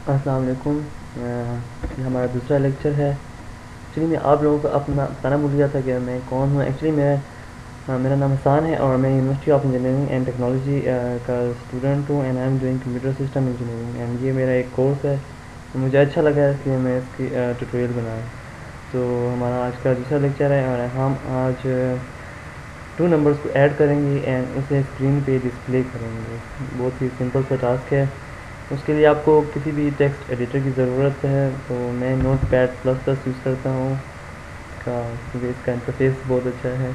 अस्सलाम वालेकुम। ये हमारा दूसरा लेक्चर है। एक्चुअली मैं आप लोगों को अपना बताना भूल गया था कि मैं कौन हूँ। एक्चुअली मेरा नाम हसान है और मैं university of engineering and technology का स्टूडेंट हूँ and I am doing computer system engineering and ये मेरा एक कोर्स है। तो मुझे अच्छा लगा है इसलिए मैं इसकी ट्यूटोरियल बनाया। तो हमारा आज का दूसरा लेक्चर है और हम आज टू नंबर्स को ऐड करेंगे एंड उसे स्क्रीन पे डिस्प्ले करेंगे। बहुत ही सिंपल सा टास्क है। उसके लिए आपको किसी भी टेक्स्ट एडिटर की ज़रूरत है, तो मैं note pad plus plus use करता हूँ क्योंकि इसका इंटरफेस बहुत अच्छा है।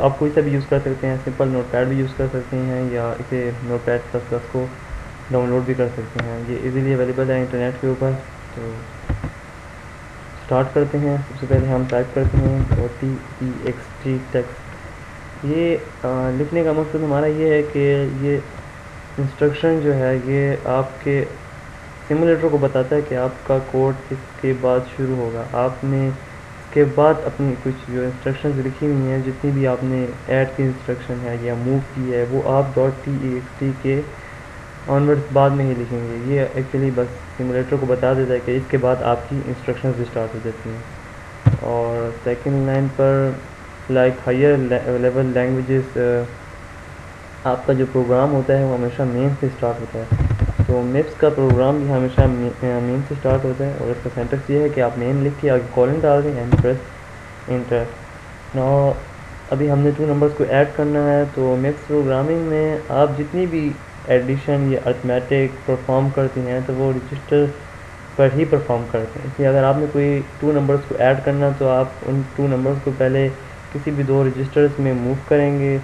आप कोई सा भी यूज़ कर सकते हैं, सिंपल नोट पैड भी यूज़ कर सकते हैं या इसे नोट पैड प्लस प्लस को डाउनलोड भी कर सकते हैं। ये इजीली अवेलेबल है इंटरनेट के ऊपर। तो स्टार्ट करते हैं। सबसे पहले हम टाइप करते हैं TXT टेक्स्ट। ये लिखने का मकसद हमारा ये है कि ये इंस्ट्रक्शन जो है ये आपके सिमुलेटर को बताता है कि आपका कोड इसके बाद शुरू होगा। आपने इसके बाद अपनी कुछ जो इंस्ट्रक्शंस लिखी हुई हैं, जितनी भी आपने ऐड की इंस्ट्रक्शन है या मूव की है, वो आप .txt के ऑनवर्ड्स बाद में ही लिखेंगे। ये एक्चुअली बस सिमुलेटर को बता देता है कि इसके बाद आपकी इंस्ट्रक्शंस स्टार्ट हो जाती हैं। और सेकंड लाइन पर लाइक हायर लेवल लैंग्वेजेस, आपका जो प्रोग्राम होता है वो हमेशा मेन से स्टार्ट होता है। तो मैप्स का प्रोग्राम भी हमेशा मेन से स्टार्ट होता है और इसका सिंटैक्स ये है कि आप मेन लिख के आगे कॉलन डाल दें एंड प्रेस इंटर। नाउ अभी हमने टू नंबर्स को ऐड करना है। तो मैप्स प्रोग्रामिंग में आप जितनी भी एडिशन या अर्थमेटिक परफॉर्म करती हैं तो वो रजिस्टर पर ही परफॉर्म करते हैं। इसलिए अगर आपने कोई टू नंबर्स को ऐड करना तो आप उन टू नंबर्स को पहले किसी भी दो रजिस्टर्स में मूव करेंगे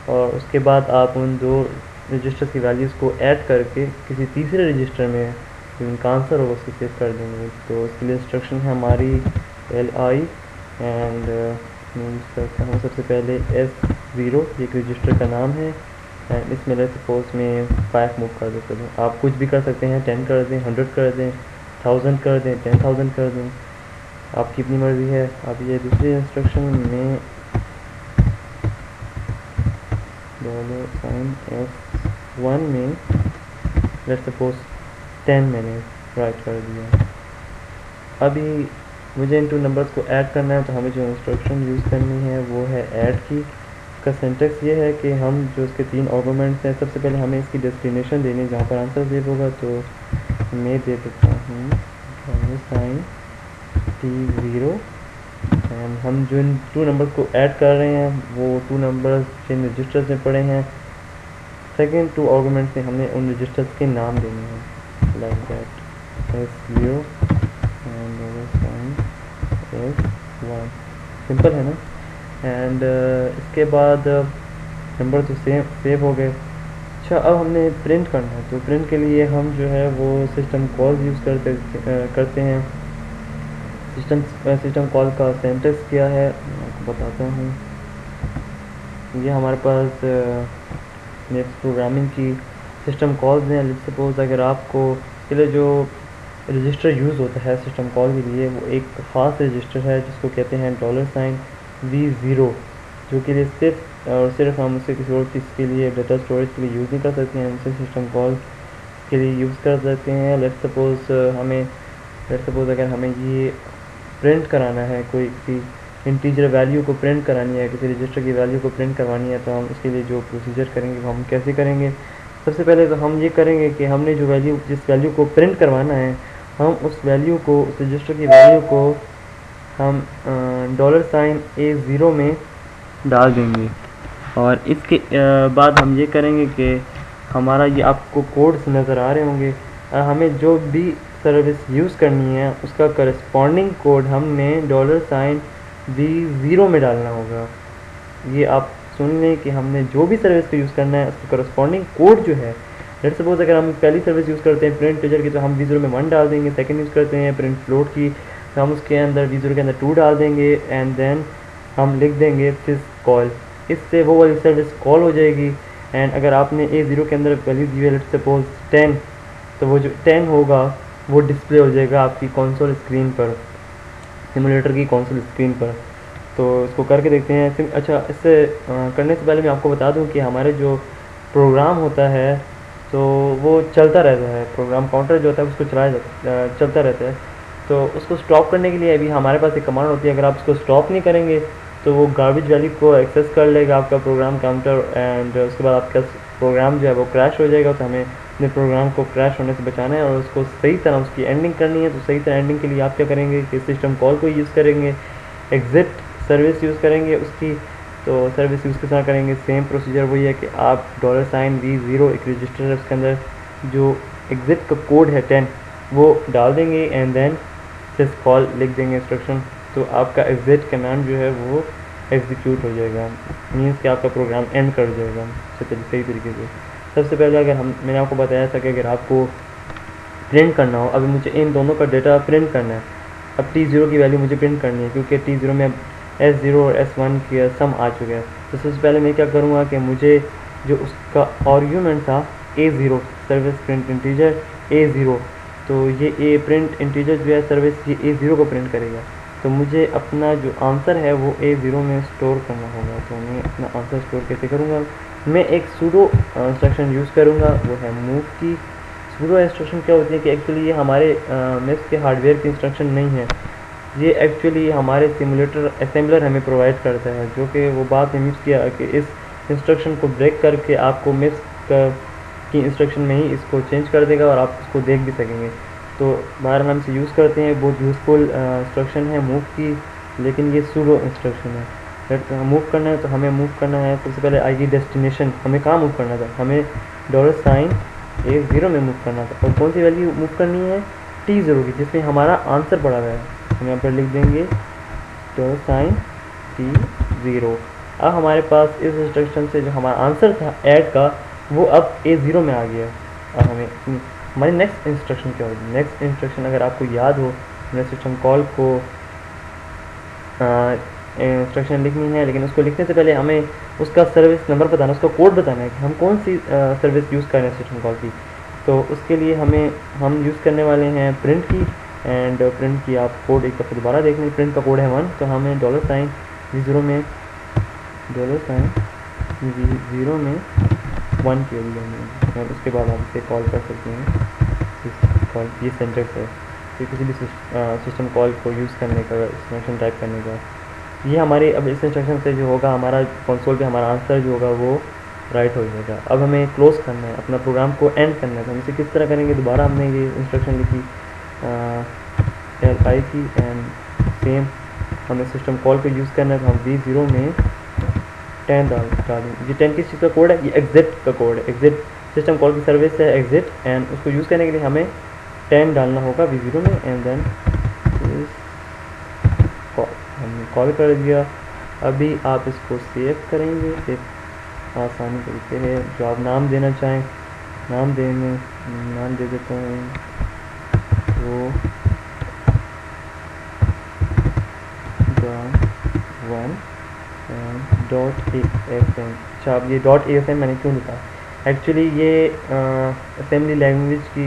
और उसके बाद आप उन दो रजिस्टर्स की वैल्यूज़ को ऐड करके किसी तीसरे रजिस्टर में जो उनका आंसर होगा उसको सेव कर देंगे। तो इसके लिए इंस्ट्रक्शन है हमारी LI एंड मैं यूज़ करता हूँ सबसे पहले S0, एक रजिस्टर का नाम है एंड इसमें लेट्स सपोज में 5 मूव कर देता हूँ। आप कुछ भी कर सकते हैं, 10 कर दें, 100 कर दें, 1000 कर दें, 10,000 कर दें, आपकी अपनी मर्ज़ी है। अब ये दूसरी इंस्ट्रक्शन में $S1 में लेट्स सपोज 10 मैंने राइट कर दिया। अभी मुझे इन टू नंबर्स को ऐड करना है तो हमें जो इंस्ट्रक्शन यूज़ करनी है वो है ऐड की। इसका सिंटैक्स ये है कि हम जो इसके 3 आर्गुमेंट्स हैं, सबसे पहले हमें इसकी डेस्टिनेशन देनी है जहाँ पर आंसर सेव होगा। तो मैं दे देता हूँ साइन T0 एंड हम जो इन टू नंबर्स को ऐड कर रहे हैं वो टू नंबर्स जिन रजिस्टर्स में पड़े हैं, सेकेंड टू आर्गुमेंट्स में हमने उन रजिस्टर्स के नाम देने हैं like that S0 and S1। Simple है ना। एंड इसके बाद नंबर तो सेव हो गए। अच्छा, अब हमने प्रिंट करना है। तो प्रिंट के लिए हम जो है वो सिस्टम कॉल यूज़ करते हैं। सिस्टम कॉल का सिंटैक्स क्या है मैं आपको बताता हूँ। ये हमारे पास नेक्स्ट प्रोग्रामिंग की सिस्टम कॉल्स हैं। लेट्स सपोज अगर आपको इसके लिए जो रजिस्टर यूज़ होता है सिस्टम कॉल के लिए वो एक ख़ास रजिस्टर है जिसको कहते हैं $V0, जो कि सिर्फ और सिर्फ हम उसे किसी और चीज़ के लिए, डाटा स्टोरेज के लिए यूज़ नहीं कर सकते हैं, उसे सिस्टम कॉल के लिए यूज़ कर सकते हैं। लेट्स सपोज अगर हमें ये प्रिंट कराना है, कोई किसी इंटीजर वैल्यू को प्रिंट करानी है, किसी रजिस्टर की वैल्यू को प्रिंट करवानी है, तो हम उसके लिए जो प्रोसीजर करेंगे वो हम कैसे करेंगे। सबसे पहले तो हम ये करेंगे कि हमने जिस वैल्यू को प्रिंट करवाना है, हम उस रजिस्टर की वैल्यू को हम $A0 में डाल देंगे। और इसके बाद हम ये करेंगे कि हमारा ये आपको कोड्स नज़र आ रहे होंगे, हमें जो भी सर्विस यूज़ करनी है उसका करस्पॉन्डिंग कोड हमने $V0 में डालना होगा। ये आप सुन लें कि हमने जो भी सर्विस को यूज़ करना है उसका करस्पॉन्डिंग कोड जो है, लेट्स सपोज अगर हम पहली सर्विस यूज़ करते हैं प्रिंट टीचर की तो हम V0 में 1 डाल देंगे। सेकंड यूज़ करते हैं प्रिंट फ्लोट की तो हम उसके अंदर V0 के अंदर 2 डाल देंगे एंड देन हम लिख देंगे सिस कॉल। इससे वो वाली सर्विस कॉल हो जाएगी। एंड अगर आपने A0 के अंदर वैल्यू दी है लेट्स सपोज 10, तो वो जो 10 होगा वो डिस्प्ले हो जाएगा आपकी कंसोल स्क्रीन पर, सिमुलेटर की कंसोल स्क्रीन पर। तो इसको करके देखते हैं। अच्छा, इससे करने से पहले मैं आपको बता दूं कि हमारे जो प्रोग्राम होता है तो वो चलता रहता है, प्रोग्राम काउंटर जो होता है उसको चलता रहता है। तो उसको स्टॉप करने के लिए अभी हमारे पास एक कमांड होती है, अगर आप उसको स्टॉप नहीं करेंगे तो वो गार्बेज वैल्यू को एक्सेस कर लेगा आपका प्रोग्राम काउंटर, एंड उसके बाद आपका प्रोग्राम जो है वो क्रैश हो जाएगा। तो हमें अपने प्रोग्राम को क्रैश होने से बचाना है और उसको सही तरह उसकी एंडिंग करनी है। तो सही तरह एंडिंग के लिए आप क्या करेंगे कि सिस्टम कॉल को यूज़ करेंगे, एग्जिट सर्विस यूज़ करेंगे उसकी। तो सर्विस यूज़ के साथ करेंगे सेम प्रोसीजर वही है कि आप $V0 एक रजिस्टर है उसके अंदर जो एग्जिट का कोड है 10 वो डाल देंगे एंड देन सिस कॉल लिख देंगे इंस्ट्रक्शन। तो आपका एग्जिट कमांड जो है वो एग्जीक्यूट हो जाएगा, मीन्स कि आपका प्रोग्राम एंड कर जाएगा सही तरीके से। सबसे पहले अगर मैंने आपको बताया था कि अगर आपको प्रिंट करना हो, अभी मुझे इन दोनों का डेटा प्रिंट करना है। अब T0 की वैल्यू मुझे प्रिंट करनी है क्योंकि T0 में अब S0 और S1 की सम आ चुका है। तो सबसे पहले मैं क्या करूँगा कि मुझे जो उसका आर्ग्यूमेंट था A0 service print integer A0, तो ये ए प्रिंट इंटीजर जो है सर्विस ये A0 को प्रिंट करेगा। तो मुझे अपना जो आंसर है वो A0 में स्टोर करना होगा। तो मैं अपना आंसर स्टोर कैसे करूँगा, मैं एक सूडो इंस्ट्रक्शन यूज़ करूँगा, वो है मूव की। सूडो इंस्ट्रक्शन क्या होती है कि एक्चुअली ये हमारे मिक्स के हार्डवेयर की इंस्ट्रक्शन नहीं है, ये एक्चुअली हमारे सिमुलेटर असेंबलर हमें प्रोवाइड करता है, जो कि वो बात है मिक्स किया कि इस इंस्ट्रक्शन को ब्रेक करके आपको मिक्स की इंस्ट्रक्शन में ही इसको चेंज कर देगा और आप इसको देख भी सकेंगे। तो बाहर हम इसे यूज़ करते हैं, बहुत यूज़फुल इंस्ट्रक्शन है मूव की, लेकिन ये सूडो इंस्ट्रक्शन है। मूव करना है तो हमें मूव करना है, सबसे पहले आएगी डेस्टिनेशन, हमें कहाँ मूव करना था, हमें $A0 में मूव करना था। और कौन सी वैल्यू मूव करनी है, T0 की, जिसमें हमारा आंसर पड़ा हुआ है। हम यहाँ पर लिख देंगे $T0। अब हमारे पास इस इंस्ट्रक्शन से जो हमारा आंसर था ऐड का वो अब A0 में आ गया। अब हमें हमारी नेक्स्ट इंस्ट्रक्शन क्या होगी, नेक्स्ट इंस्ट्रक्शन अगर आपको याद हो, हमने सिस्टम कॉल को इंस्ट्रक्शन लिखनी है, लेकिन उसको लिखने से पहले हमें उसका सर्विस नंबर बताना, उसका कोड बताना है कि हम कौन सी सर्विस यूज़ कर रहे हैं सिस्टम कॉल की। तो उसके लिए हम यूज़ करने वाले हैं प्रिंट की, एंड प्रिंट की आप कोड एक दफ़ा दोबारा देख लें। प्रिंट का कोड है 1, तो हमें $V0 में $1 की वैल्यू देंगे और उसके बाद आप इसे कॉल कर सकते हैं। कॉल ये सिंटैक्स है कि किसी भी सिस्टम कॉल को यूज़ करने का, इंस्ट्रक्शन टाइप करने का। ये हमारे अब इस इंस्ट्रक्शन से जो होगा हमारा कंसोल पे हमारा आंसर जो होगा वो राइट हो जाएगा। अब हमें क्लोज़ करना है, अपना प्रोग्राम को एंड करना है। तो हम इसे किस तरह करेंगे, दोबारा हमने ये इंस्ट्रक्शन लिखी LI की, एंड सेम हमें सिस्टम कॉल को यूज़ करना है। तो हम V0 में 10 डाल दें। ये 10 किस चीज़ का कोड है, ये एग्जिट का कोड है। एग्जिट सिस्टम कॉल की सर्विस है एग्जिट, एंड उसको यूज़ करने के लिए हमें 10 डालना होगा V0 में, एंड देन हमने कॉल कर दिया। अभी आप इसको सेव करेंगे, एक आसानी तरीके है, जो आप नाम देना चाहें नाम दे देता हूँ वो .asm। अच्छा, अब ये .asm मैंने क्यों लिखा, एक्चुअली ये असेंबली लैंग्वेज की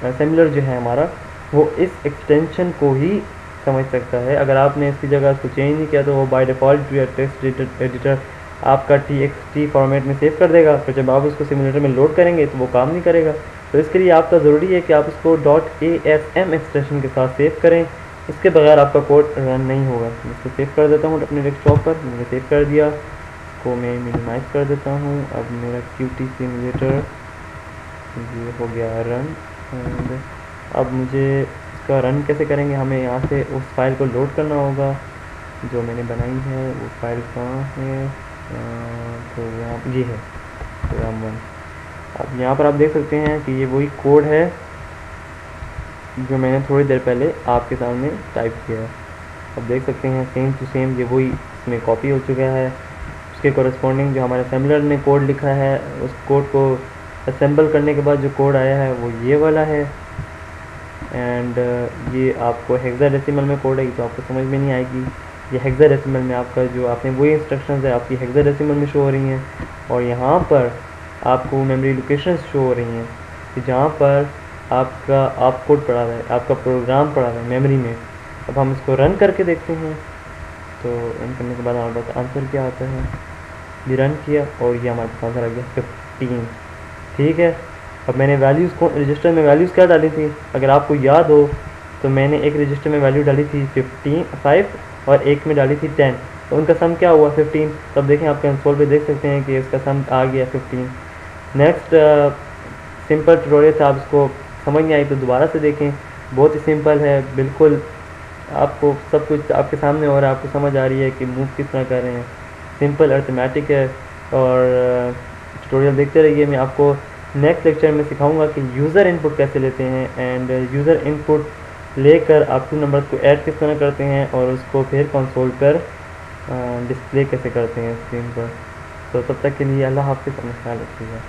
असेंबलर जो है हमारा वो इस एक्सटेंशन को ही समझ सकता है। अगर आपने इसकी जगह इसको चेंज नहीं किया तो वो बाय डिफ़ॉल्ट जो है टेक्स्ट एडिटर आपका TXT फॉर्मेट में सेव कर देगा, पर जब आप उसको सिमुलेटर में लोड करेंगे तो वो काम नहीं करेगा। तो इसके लिए आपका ज़रूरी है कि आप इसको .asm एक्सटेंशन के साथ सेव करें, इसके बगैर आपका कोड रन नहीं होगा। मैं इसको सेव कर देता हूँ अपने डेस्कटॉप पर, मैंने सेव कर दिया, इसको मैं मिनिमाइज़ कर देता हूँ। अब मेरा Qt सिमुलेटर ये हो गया रन, एंड अब मुझे इसका रन कैसे करेंगे, हमें यहाँ से उस फाइल को लोड करना होगा जो मैंने बनाई है। वो फाइल कहाँ है, प्रोग्राम ये है, प्रोग्राम 1। अब यहाँ पर आप देख सकते हैं कि ये वही कोड है जो मैंने थोड़ी देर पहले आपके सामने टाइप किया है। अब देख सकते हैं सेम टू सेम ये वही इसमें कॉपी हो चुका है। उसके कॉरेस्पॉन्डिंग जो हमारे असेंबलर ने कोड लिखा है, उस कोड को असेंबल करने के बाद जो कोड आया है वो ये वाला है। एंड ये आपको हेक्साडेसिमल में कोड है, तो आपको समझ में नहीं आएगी। ये हेक्साडेसिमल में आपका जो आपने वही इंस्ट्रक्शंस है आपकी हेक्साडेसिमल में शो हो रही हैं, और यहाँ पर आपको मेमोरी लोकेशंस शो हो रही हैं कि जहाँ पर आपका आप कोड पड़ा हुआ है, आपका प्रोग्राम पड़ा हुआ है मेमोरी में। अब हम इसको रन करके देखते हैं। तो रन करने के बाद हमारे पास आंसर क्या आता है, ये रन किया और ये हमारे पास आंसर आ गया 15। ठीक है। अब मैंने वैल्यूज़ को रजिस्टर में वैल्यूज़ क्या डाली थी, अगर आपको याद हो तो मैंने एक रजिस्टर में वैल्यू डाली थी 5 और एक में डाली थी 10, तो उनका सम क्या हुआ 15। तो अब देखें आप कंसोल पे देख सकते हैं कि इसका सम आ गया 15। नेक्स्ट सिंपल ट्यूटोरियल था, आप इसको समझ नहीं आई तो दोबारा से देखें, बहुत ही सिंपल है बिल्कुल, आपको सब कुछ आपके सामने हो रहा है, आपको समझ आ रही है कि मूव किस तरह कर रहे हैं, सिंपल अर्थमेटिक है। और ट्यूटोरियल देखते रहिए, मैं आपको नेक्स्ट लेक्चर में सिखाऊंगा कि यूज़र इनपुट कैसे लेते हैं एंड यूज़र इनपुट लेकर आप 2 नंबर को ऐड किस तरह करते हैं और उसको फिर कंसोल पर डिस्प्ले कैसे करते हैं स्क्रीन पर। तो तब तक के लिए अल्लाह हाफ़िज़, अपना ख्याल रखिएगा।